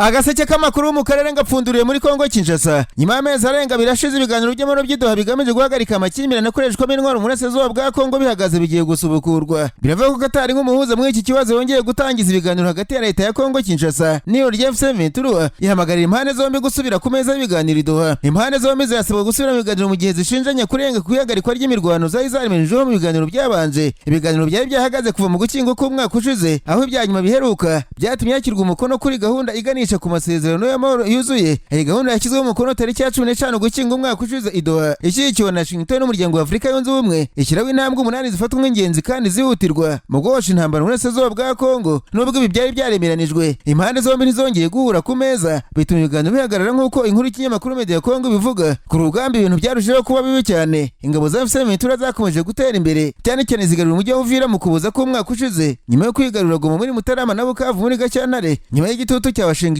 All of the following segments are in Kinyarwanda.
Agaseke k'amakuru mu karere ngapfunduriye muri Kongo Kinshasa nyuma y'amezi arenga birashize ibiganiro by'amahoro by'idoha bigamije guhagarika amakimbirane akoreshwamo intwaro mu burasirazuba bwa Kongo bihagaze bigiye gusubukurwa. Biravuga ko Katari nk'umuhuza muri iki kibazo yongeye gutangiza ibiganiro hagati ya leta ya Kongo Kinshasa n'iyo ry'F23 ihamagarira impande zombi gusubira ku meza y'ibiganiro idoha. Impande zombi zirasabwa gusubira mu biganiro mu gihe zishinjanya kurenga ku ihagarikwa ry'imirwano zari zaremejeho mu biganiro byabanje. Ibiganiro byari byahagaze kuva mu gukingo k'umwaka ushize aho ibyanyuma biheruka byatumye yakirwa umukono kuri gahunda iganisha ku masezerano y'amahoro yuzuye. Iyi gahunda yashyizweho umukono tariki ya 15 gukinga umwaka ushize idoha ishyigikiwe na Washington n'umuryango wa Afurika yunze ubumwe ishyiraho intambwe 8 zifatwa nk'ingenzi kandi zihutirwa mu guhosha intambara mu burasirazuba bwa Kongo. Nubwo ibi byari byaremeranijwe impande zombi ntizongeye guhura ku meza bituma ibiganiro bihagarara nk'uko inkuru y'ikinyamakuru Media Kongo bivuga. Ku rugamba ibintu byarushijeho kuba bibi cyane. Ingabo za F23 zakomeje gutera imbere cyane cyane zigarura umujyi wa Uvira mu kubuza ko umwaka ushize nyuma yo kwigarura Goma muri Mutarama na Bukavu muri Gashyantare. Nyuma y'igitutu cya Washington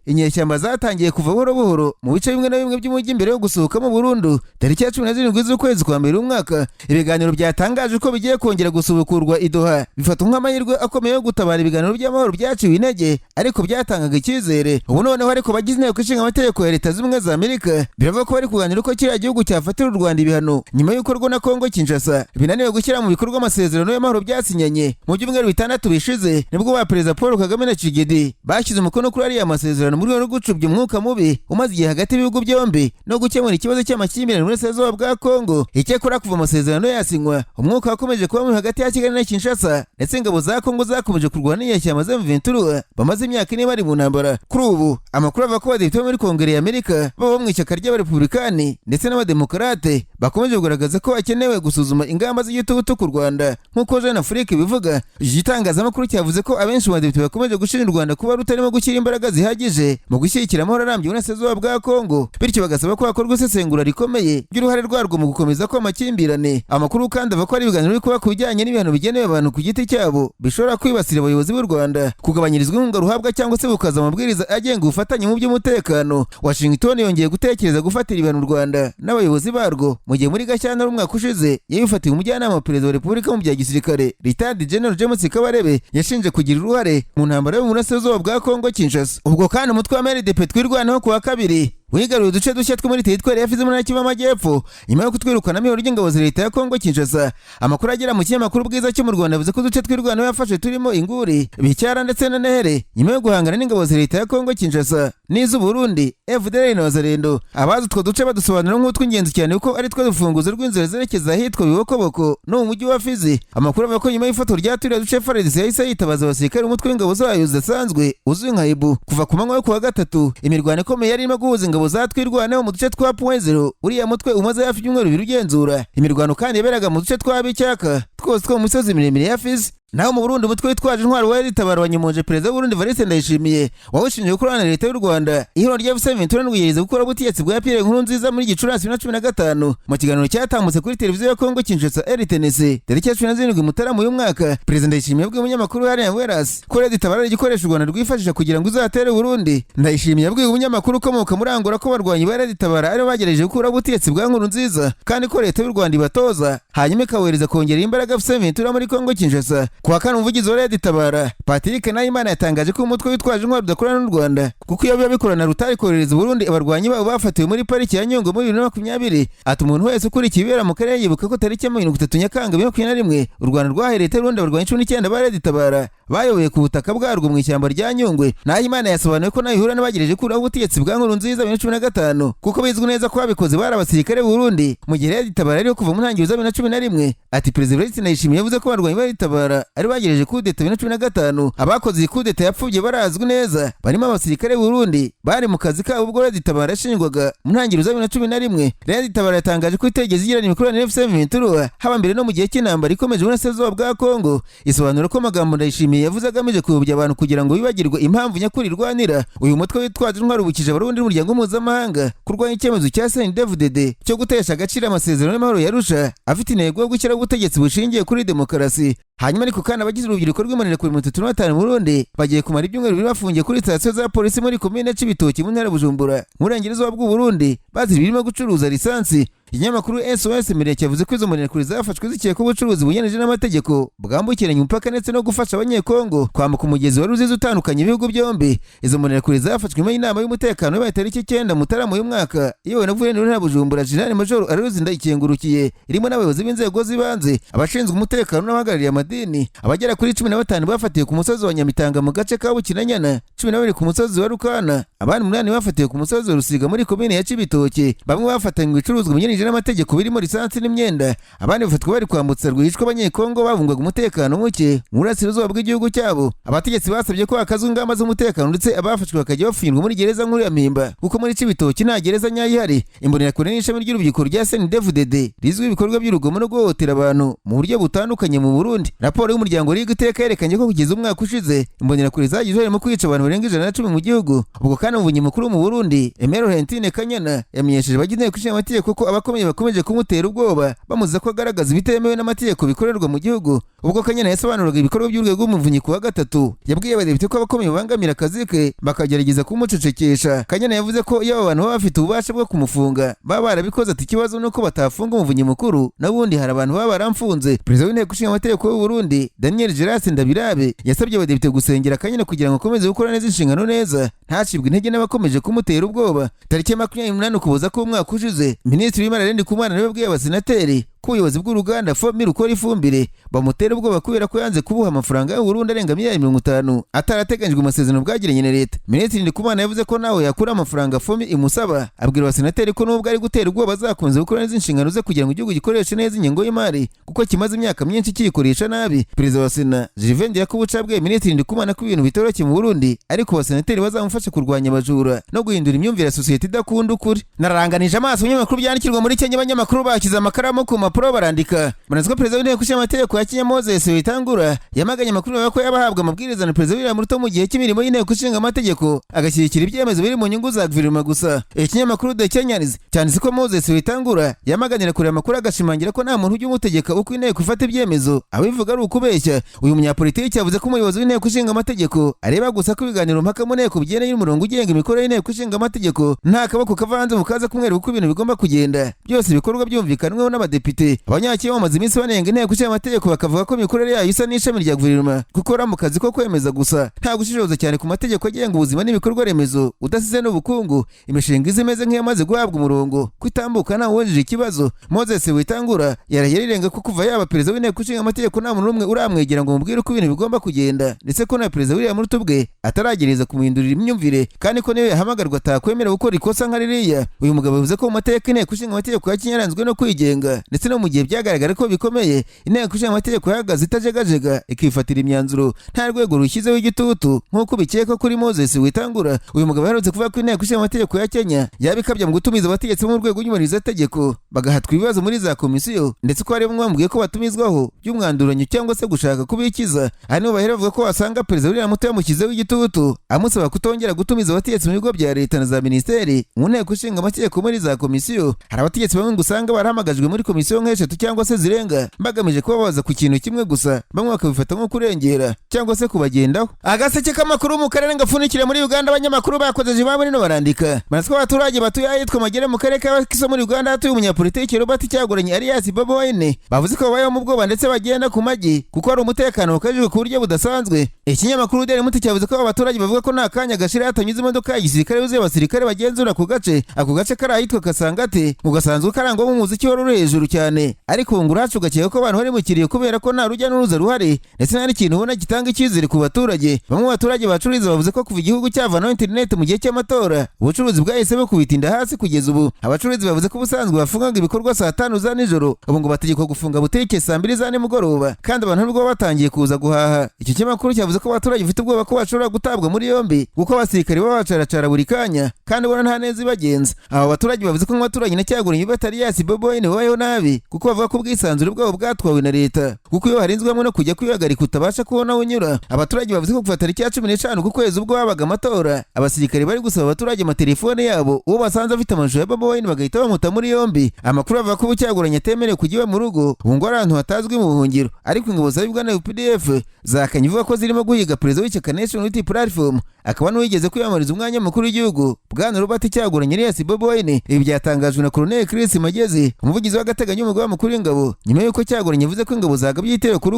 inyeshyamba zatangiye kuva buhoro buhoro mu bice bimwe na bimwe by'umujyi imbere yo gusohokamo burundu tariki ya 17 z'ukwezi kwa mbere umwaka. Ibiganiro byatangaje ko bigiye kongera gusubukurwa idoha bifatwa nk'amahirwe akomeye yo gutabara ibiganiro by'amahoro byaciwe intege ariko byatangaga icyizere. Ubu noneho ariko bagize inteko ishinga amategeko ya Leta z'Ubumwe za Amerika biravuga ko bari kuganira uko kiriya gihugu cyafatira u Rwanda ibihano nyuma y'uko rwo na Kongo Kinshasa binaniwe gushyira mu bikorwa amasezerano y'amahoro byasinyanye mu byumweru 6 bishize. Nibwo ba Perezida Paul Kagame na Tshisekedi bashyize umukono kuri ariya masezerano muri rwo gucubya umwuka mubi umaze igihe hagati y'ibihugu byombi no gukemura ikibazo cy'amakimbirane mu burasirazuba bwa Kongo. Icyakora kuva amasezerano yasinywa umwuka wakomeje kuba mubi hagati ya Kigali na Kinshasa ndetse ingabo za Kongo zakomeje kurwana n'inyeshyamba za M23 bamaze imyaka ine bari mu ntambara. Kuri ubu amakuru ava ko abadepite muri Kongere ya Amerika baba mu ishyaka ry'abarepublikani ndetse n'abademokarate bakomeje kugaragaza ko hakenewe gusuzuma ingamba z'igitutu ku Rwanda nk'uko Jeune Afrique bivuga. Igitangazamakuru cyavuze ko abenshi mu badepite bakomeje gushinja u Rwanda kuba rutarimo gushyira imbaraga zihagije mu gushyigikira amahoro arambye mu burasirazuba bwa Kongo, bityo bagasaba ko hakorwa isesengura rikomeye ry'uruhare rwarwo mu gukomeza ko amakimbirane. Amakuru kandi ava ko ari ibiganiro biri kuba ku bijyanye n'ibihano bigenewe abantu ku giti cyabo bishobora kwibasira abayobozi b'u Rwanda, kugabanyirizwa inkunga ruhabwa cyangwa se bukaza amabwiriza agenga ubufatanye mu by'umutekano. Washington yongeye gutekereza gufatira ibihano u Rwanda n'abayobozi barwo mu gihe muri Gashyantare umwaka ushize yabifatiye umujyanama wa Perezida wa Repubulika mu bya gisirikare Retired General James Kabarebe yashinje kugira uruhare mu ntambara yo mu burasirazuba bwa Kongo Kinshasa. Ubwo kandi umutwe wa MRDP twirwanaho ku wa kabiri wigaruye uduce dushya two muri teritwari ya Fizi muri Kivu y'Amajyepfo nyuma yo kutwirukana n'ihoro ry'ingabo za leta ya Kongo Kinshasa. Amakuru agera mu kinyamakuru Bwiza cyo mu Rwanda avuze ko uduce twirwanaho yafashe turimo Inguri, Bicyara ndetse na Nehere nyuma yo guhangana n'ingabo za leta ya Kongo Kinshasa n'iz'u Burundi FDLR na Wazalendo. Abazi utwo duce badusobanura nk'utw'ingenzi cyane kuko ari two dufunguzo rw'inzira zerekeza ahitwa Bibokoboko no mu mujyi wa Fizi. Amakuru avuga ko nyuma y'ifatwa rya turiya duce FARDC yahise yitabaza abasirikare umutwe w'ingabo zayo zidasanzwe uzwi nka IBU. Kuva ku manywa yo kuwa gatatu imirwano ikomeye yari irimo guhuza ingabo za twirwanaho mu duce twa 0.0 uriya mutwe umaze hafi ibyumweru bibiri ugenzura. Imirwano kandi yaberaga mu duce twa Bicyaka twose two mu misozi miremire ya Fizi. Naho mu Burundi umutwe witwaje intwaro wari ritabara wanyemoje Perezida w'u Burundi Evariste Ndayishimiye wawushinje gukorana na leta y'u Rwanda. Ihoro rya F23 rwiyereza gukora ubutegetsi bwa Pierre Nkurunziza muri Gicurasi 2015. Mu kiganiro cyatambutse kuri televiziyo ya Kongo Kinshasa RTNC tariki ya 17 Mutarama uyu mwaka, Perezida Ndayishimiye yabwiye umunyamakuru Hariya Weras ko leta itabara igikoresho u Rwanda rwifashisha kugira ngo uzatere Burundi. Ndayishimiye yabwiye umunyamakuru ukomoka muri Angola ko barwanyi ba itabara ari bagerageje gukora ubutegetsi bwa Nkurunziza kandi ko leta y'u Rwanda ibatoza hanyuma ikawereza kongera imbaraga F23 muri Kongo Kinshasa. Kwa kane umuvugizi wa Leta itabara Patrick Nahimana yatangaje ko umutwe witwaje intwaro udakorana n'u Rwanda kuko iyo bikorana rutari kohereza Burundi abarwanyi babo bafatiwe muri pariki ya Nyungwe muri 2020. Ati umuntu wese ukuri kibera mu karere yibuka ko tariki ya 30 Nyakanga 2021 u Rwanda rwahereye Burundi abarwanyi 19 ba Leta itabara bayoboye ku butaka bwarwo mu ishyamba rya Nyungwe. Nahimana yasobanuye ko nayo ihura n'abagejeje kuri ubutegetsi bwa Nkurunziza 2015 kuko bizwi neza ko babikoze bari abasirikare b'u Burundi mu gihe Leta itabara ari kuva mu ntangiriro za 2011. Ati Perezida Ndayishimiye yavuze ko abarwanyi ba itabara ari bagejeje kudeta 2015. Abakoze iyi kudeta yapfubye barazwi neza barimo abasirikare b'u Burundi bari mu kazi kabo ubwo Leta itabara yashingwaga mu ntangiriro za 2011. Leta itabara yatangaje ko itegeze igirana imikoranire n'F23 haba mbere no mu gihe cy'intambara ikomeje mu burasirazuba bwa Kongo. Isobanura ko amagambo Ndayishimiye yavuze agamije kuyobya abantu kugira ngo bibagirwe impamvu nyakuri irwanira. Uyu mutwe witwaje intwaro ubukije abarundi n'umuryango mpuzamahanga kurwanya icyemezo cya CNDD-FDD cyo gutesha agaciro amasezerano y'amahoro yarusha afite intego yo gushyiraho ubutegetsi bushingiye kuri demokarasi. hanyuma ariko kandi abagize urubyiruko rw'imonera kuri 35 mu Burundi bagiye kumara ibyumweru bibiri bafungiye kuri sitasiyo za polisi muri komine Cibitoki mu ntara Bujumbura mu burengerazuba bw'u Burundi bazira birimo gucuruza lisansi. Ikinyamakuru SOS Mireke yavuze ko izo mbonerakure zafashwe zikekwa ubucuruzi bunyuranyije n'amategeko bwambukiranya umupaka ndetse no gufasha abanyekongo kwambuka umugezi wa Ruzizi utandukanye ibihugu byombi. Izo mbonerakure zafashwe nyuma y'inama y'umutekano yabaye tariki 9 Mutarama uyu mwaka iyobowe na guverineri w'intara Bujumbura Jenerali Major Aloys Ndayikengurukiye irimo n'abayobozi b'inzego z'ibanze, abashinzwe umutekano n'abahagarariye amadini. Abagera kuri 15 bafatiwe ku musozi wa Nyamitanga mu gace ka Bukinanyana, 12 ku musozi wa Rukana, abandi 8 bafatiwe ku musozi wa Rusiga muri komine ya Cibitoke. Bamwe bafatanywe ibicuruzwa binyuranyije n'amategeko birimo lisansi n'imyenda, abandi bafatwa bari kwambutsa rwihishwa abanyekongo bavungwaga umutekano muke mu burasirazuba bw'igihugu cyabo. Abategetsi basabye ko hakazwa ingamba z'umutekano ndetse abafashwe bakajya bafungwa muri gereza nkuru ya Mpimba kuko muri Cibitoki nta gereza nyayo ihari. Imbonerakure n'ishami ry'urubyiruko rya CNDD-FDD rizwi ibikorwa by'urugomo no guhohotera abantu mu buryo butandukanye mu Burundi. Raporo y'umuryango Liga Iteka yerekanye ko kugeza umwaka ushize imbonerakure zagize uruhare mu kwica abantu barenga 110 mu gihugu. Ubwo kandi umuvunyi mukuru mu Burundi Emero Hentine Kanyana yamenyesheje abagize inteko ishinga amategeko ko abakomeye bakomeje kumutera ubwoba bamuziza ko agaragaza ibitemewe n'amategeko bikorerwa mu gihugu. Ubwo Kanyana yasobanuraga ibikorwa by'urwego rw'umuvunyi ku wa gatatu yabwiye abadepite ko abakomeye babangamira akazi ke bakagerageza kumucecekesha. Kanyana yavuze ko iyo abantu baba bafite ububasha bwo kumufunga baba barabikoze ati ikibazo nuko batafunga umuvunyi mukuru n'ubundi hari abantu baba baramfunze. Perezida w'inteko ishinga amategeko y'u Burundi Daniel Gerard Ndabirabe yasabye abadepite gusengera Kanyana kugira ngo akomeze gukora neza inshingano neza ntacibwe intege n'abakomeje kumutera ubwoba. Tariki 28 Ukuboza k'umwaka ushize Minisitiri w'Imari Rendi Kumana niwe yabwiye abasenateri ko ubuyobozi bw'uruganda FOMI rukora ifumbire bamutera ubwoba kubera ko yanze kubuha amafaranga y'u Burundi arenga $50 atarateganyijwe mu masezerano bwagiranye na leta. Minisitiri Ndikumana yavuze ko nawe yakura amafaranga FOMI imusaba, abwira abasenateri ko nubwo ari gutera ubwoba azakomeza gukora neza inshingano ze kugira ngo igihugu gikoreshe neza ingengo y'imari kuko kimaze imyaka myinshi kiyikoresha nabi. Perezida wa Sena Jivendy Yakubuca yabwiye Minisitiri Ndikumana ko ibintu bitoroshye mu Burundi ariko abasenateri bazamufasha kurwanya abajura no guhindura imyumvire ya societe idakunda ukuri. Naranganije amaso ibinyamakuru byandikirwa muri Kenya, abanyamakuru bakiza amakaramu ku mpapuro barandika. Manaziko perezida w'inteko ishinga amategeko ya Kenya Moses Wetangula yamaganye amakuru ko yabahabwa amabwiriza na perezida William Ruto mu gihe cy'imirimo y'inteko ishinga amategeko agashyigikira ibyemezo biri mu nyungu za guverinoma gusa. Ikinyamakuru The Kenyans cyanditse ko Moses Wetangula yamaganira kure amakuru agashimangira ko nta muntu ujya umutegeka uko inteko ifata ibyemezo, abivuga ari ukubeshya. Uyu munyapolitiki yavuze ko umuyobozi w'inteko ishinga amategeko areba gusa ko ibiganiro mpaka mu nteko bigendanye n'umurongo ugenga imikorere y'inteko ishinga amategeko nta kaboko kavanze mu kaza kumwereka uko ibintu bigomba kugenda. Byose bikorwa byumvikanweho n'abadepite. Abanyakenya bamaze iminsi banenga inteko ishinga amategeko bakavuga ko imikorere yayo isa n'ishami rya guverinoma gukora mu kazi ko kwemeza gusa nta gushishoza cyane ku mategeko agenga ubuzima n'ibikorwa remezo udasize n'ubukungu. Imishinga izimeze nk'iyamaze guhabwa umurongo kwitambuka nta wujije ikibazo. Moses Wetangula yarahirenga ko kuva yaba perezida w'inteko ishinga amategeko nta muntu n'umwe uramwegera ngo mubwire uko ibintu bigomba kugenda, ndetse ko na perezida William Ruto ubwe ataragereza kumuhindurira imyumvire kandi ko niyo yahamagarwa atakwemera gukora ikosa nka ririya. Uyu mugabo yavuze ko mu mateka inteko ishinga amategeko ya Kenya yaranzwe no kwigenga ndetse no mu gihe byagaragara ko bikomeye inteko ishinga amategeko yahagaze itajegajega ikifatira imyanzuro nta rwego rushyizeho igitutu nk'uko bikeka kuri Moses Wetangula. Uyu mugabo yaherutse kuvuga ko inteko ishinga amategeko ya Kenya yabikabya mu gutumiza abategetsi mu rwego nyubahirizategeko bagahatwa ibibazo muri za komisiyo, ndetse ko hari bamwe bamubwiye ko batumizwaho by'umwanduranyo cyangwa se gushaka kubikiza. Aha niho bahera bavuga ko wasanga perezida William Ruto yamushyizeho igitutu amusaba kutongera gutumiza abategetsi mu bigo bya leta na za minisiteri mu nteko ishinga amategeko muri za komisiyo. Hari abategetsi bamwe usanga barahamagajwe muri komisiyo nk'eshatu cyangwa se zirenga bagamije kubabaza ku kintu kimwe gusa, bamwe bakabifata nko kurengera cyangwa se kubagendaho. Agaseke k'amakuru mu karere ngafunikira muri Uganda, abanyamakuru bakozeje babo nino barandika. Manasiko abaturage batuye ahitwa Magere mu karere ka Kiso muri Uganda hatuye umunyapolitiki Robert Cyaguranye alias Bobo Wine bavuze ko babayeho mu bwoba ndetse bagenda ku magi kuko hari umutekano ukajijwe ku buryo budasanzwe. Ikinyamakuru Daily Monitor cyavuze ko abaturage bavuga ko nta kanya gashira hatanyuze imodoka y'igisirikare yuzuye abasirikare bagenzura ku gace. Ako gace kari ahitwa Kasangate mu gasanzwe karangwa mu muziki wari uri hejuru cyane, ariko ubu nguracu gakeka ko abantu bari mukiriye kubera ko nta rujya n'uruza ruhari ndetse nta n'ikintu ubona gitanga icyizere ku baturage. Bamwe mu baturage bacururiza bavuze ko kuva igihugu cyavanaho internet mu gihe cy'amatora ubucuruzi bwahise bukubitinda hasi kugeza ubu. Abacuruzi bavuze ko ubusanzwe bafungaga ibikorwa saa 5 za nijoro, ubu ngo bategekwa gufunga butike saa 2 za nimugoroba kandi abantu nibwo batangiye kuza guhaha. Icyo kinyamakuru cyavuze ko abaturage bafite ubwoba ko bashobora gutabwa muri yombi kuko abasirikare babacaracara buri kanya kandi bona nta neza ibagenza. Aba baturage bavuze ko nk'abaturage na Cyaguranye batarias Bobi Wine babayeho nabi kuko bavuga ko ubwisanzure bwabo bwatwawe na leta kuko iyo harinzwe hamwe no kujya kwihagarika utabasha kubona unyura. Abaturage bavuze ko kuva tariki ya 15 ku kwezi ubwo habaga amatora abasirikare bari gusaba abaturage amatelefone yabo uwo basanze afite amashusho ya Bobi Wine bagahita bamuta muri yombi. Amakuru avuga ko Cyaguranye atemerewe kujya iwe mu rugo ubu ngo ahantu hatazwi mu buhungiro, ariko ingabo za Uganda UPDF zakanye ivuga ko zirimo guhiga perezida w'ishyaka National Unity Platform akaba n'uwigeze kwiyamamariza umwanya mukuru w'igihugu Bwana Robert Cyaguranye alias Bobi Wine. Ibi byatangajwe na Colonel Chris Magezi, umuvugizi w'agateganyo w'umugaba mukuru w'ingabo, nyuma y'uko Cyaguranye yavuze ko ingabo zagabye igitero ku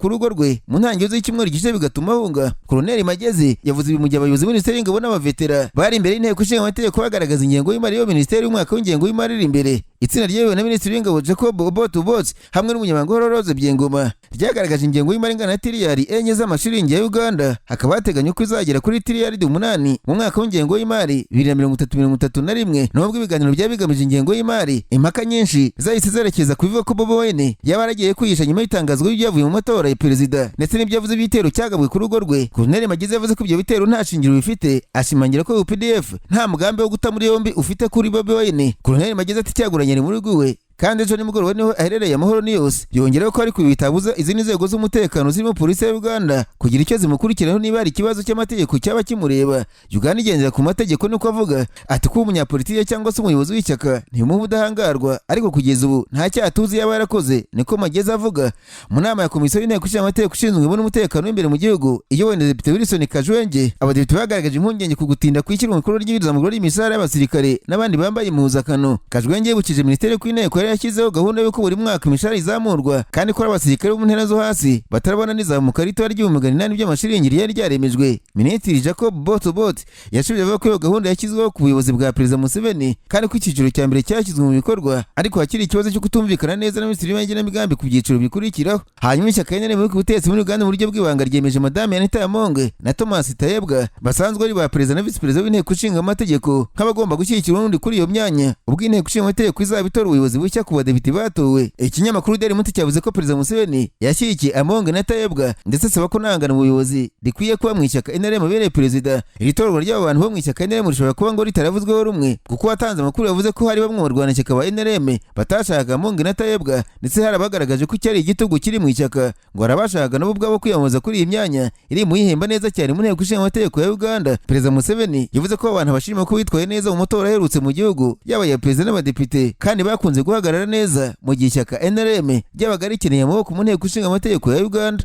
rugo rwe mu ntangiriro z'icyumweru gishize bigatuma ahunga. Colonel Magezi yavuze ibi mu gihe abayobozi b'Minisiteri y'Ingabo n'abavetera bari imbere y'inteko ishinga amategeko bagaragaza ingengo y'imari yo Minisiteri y'umwaka w'ingengo y'imari iri imbere. Itsinda ryewe na Minisitiri w'Ingabo Jacob Obote hamwe n'umunyamabanga Rose Byengoma ryagaragaje ingengo y'imari ingana na tiriyari enye z'amashiringi ya Uganda, hakaba hateganywa ko izagera kuri tiriyari 8 mu mwaka w'ingengo y'imari 2030-31. Nubwo ibiganiro bya bigamije ingengo y'imari, impaka nyinshi zahise zerekeza ku bivuga ko Bobi Wine yaba yaragiye kwihisha nyuma y'itangazwa y'ibyavuye mu matora ya perezida ndetse n'ibyavuze ibitero cyagabwe ku rugo rwe. Colonel Magezi yavuze ko ibyo bitero nta shingiro bifite, ashimangira ko UPDF nta mugambi wo guta muri yombi ufite kuri Bobi Wine. Colonel Magezi ati Cyaguranye ari mu rugo we kandi ejo nimugoroba niho aherereye amahoro ni yose. Yongeraho ko ari kubitabuza izindi nzego z'umutekano zirimo polisi ya Uganda kugira icyo zimukurikiranaho niba hari ikibazo cy'amategeko cyaba kimureba. Uganda igendera ku mategeko niko avuga ati ko umunyapolitike cyangwa se umuyobozi w'ishyaka ntimuha ubudahangarwa, ariko kugeza ubu nta cyaha tuzi yaba yarakoze, niko Magezi avuga. Mu nama ya komisiyo y'inteko ishinga amategeko ishinzwe n'umutekano w'imbere mu gihugu iyobowe na Depite Wilson Kajwenge, abadepite bagaragaje impungenge ku gutinda kwishyirwa mu bikorwa ry'ibizamugoro ry'imisara y'abasirikare n'abandi bambaye impuzakano. Kajwenge yibukije Minisiteri y'Inteko yashyizeho gahunda y'uko buri mwaka imishahara izamurwa kandi ko abasirikare bo mu ntera zo hasi batarabona n'izamuka rito ry'ibihumbi by'amashiringi ryari ryaremejwe. Minisitiri Jacob Obote yashubije avuga ko iyo gahunda yashyizweho ku buyobozi bwa Perezida Museveni kandi ko icyiciro cya mbere cyashyizwe mu bikorwa, ariko hakiri ikibazo cyo kutumvikana neza na Minisitiri w'igenamigambi ku byiciro bikurikiraho. Hanyuma ishyaka NRM ku butegetsi muri Uganda mu buryo bw'ibanga ryemeje Madame Anita Amonge na Thomas Tayebwa basanzwe ari ba perezida na visi perezida w'inteko ishinga amategeko nk'abagomba gushyigikira undi kuri iyo myanya, ubwo inteko ishinga amategeko izaba itora ubuyobozi bushya ku badepite batowe. Ikinyamakuru Daily Monitor cyavuze ko Perezida Museveni yashyigikiye Amonge na Tayebwa ndetse asaba ko nangana mu buyobozi rikwiye kuba mu ishyaka NRM abereye perezida. Iri torwa ry'abo bantu bo mu ishyaka NRM rishobora kuba ngo ritaravuzweho rumwe kuko watanze amakuru yavuze ko hari bamwe mu barwanashyaka ba NRM batashakaga Amonge na Tayebwa ndetse hari abagaragaje ko cyari igitugu kiri mu ishyaka ngo harabashaka nabo ubwabo kwiyamamaza kuri iyi myanya iri mu yihemba neza cyane mu nteko ishinga amategeko ya Uganda. Perezida Museveni yavuze ko abantu bashima ko bitwaye neza mu matora aherutse mu gihugu yaba ya perezida n'abadepite kandi bakunze guhagarara neza mu gihe ishyaka NRM ryabaga rikeneye amaboko mu nteko ishinga amategeko ya Uganda.